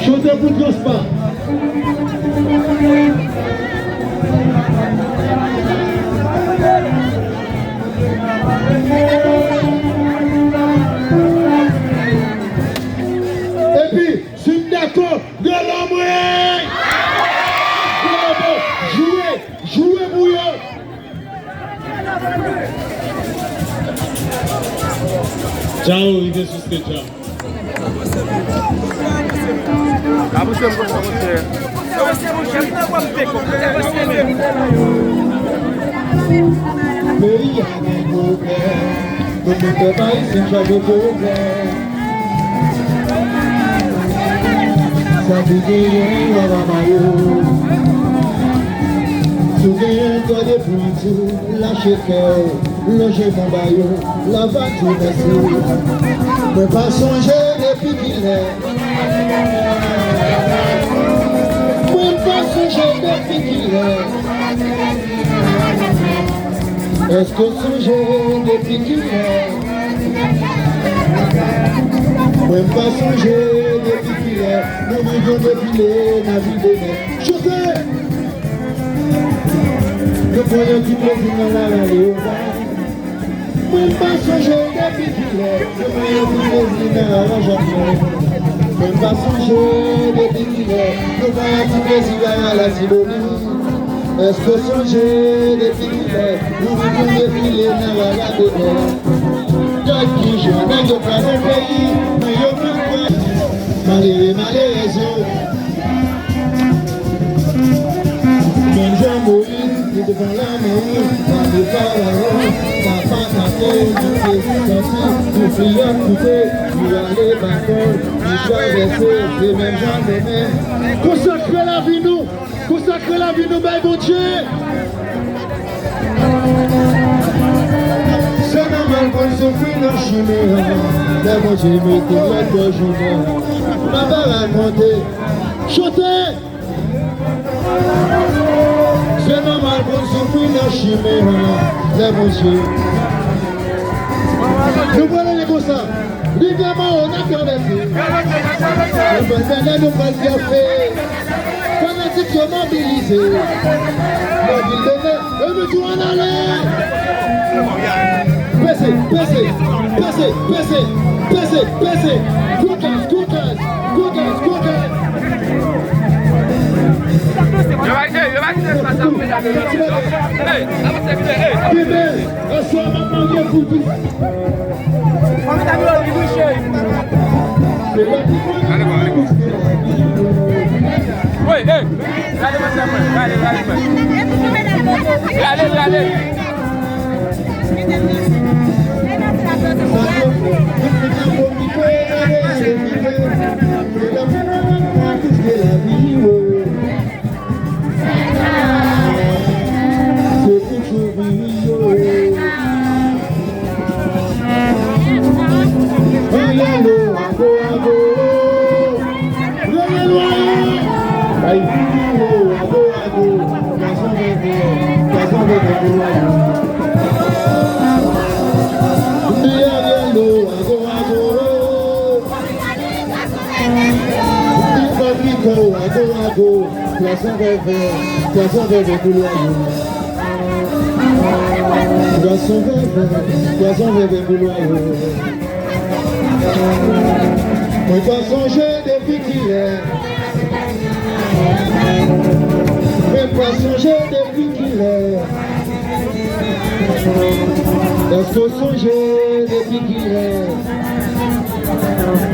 Chantez pour Gaspard. Et puis, si d'accord, de l'homme, jouez bouillon. Ciao, il est suscrit, ciao. Lâchez cœur, logez mon baillot, la voiture est mais pas songer depuis qu'il est. Mais pas songer depuis qu'il est. Est-ce que songer depuis qu'il est? Même pas songer depuis qu'il est. Nous vivons défiler, la vie des mères. Chauffez! Le voyons du plaisir dans la rallye. Même pas songer depuis qu'il est. Le voyons du plaisir dans la rallye. Même pas songer depuis qu'il est. Le voyons du plaisir dans la Sidonie. Est-ce que songer depuis qu'il est? Nous vivons défiler dans la rallye. Qui je n'ai pas de pays, mais je veux pas. Malheureux. Même Jean Moïse, qui devant la main, va me parler, papa, tu prières, tu aller bâton, tu traverser, c'est même Jean Moïse. Consacrez la vie nous, belle bon Dieu. C'est normal qu'on se fait dans le chemin. Mais moi j'ai mis tout le temps journée. Ma va raconter, chanter. C'est normal qu'on se fait dans le chemin. Mais moi j'ai. Nous voilà les comme ça. Évidemment, on a traversé. Maintenant, nous pas le café. Fanatique se mobiliser. Mobiliser, et nous tout en aller. Baissez. Cookers. On va songer depuis qu'il est. On va songer depuis qu'il est. Est-ce qu'on songer depuis qu'il est?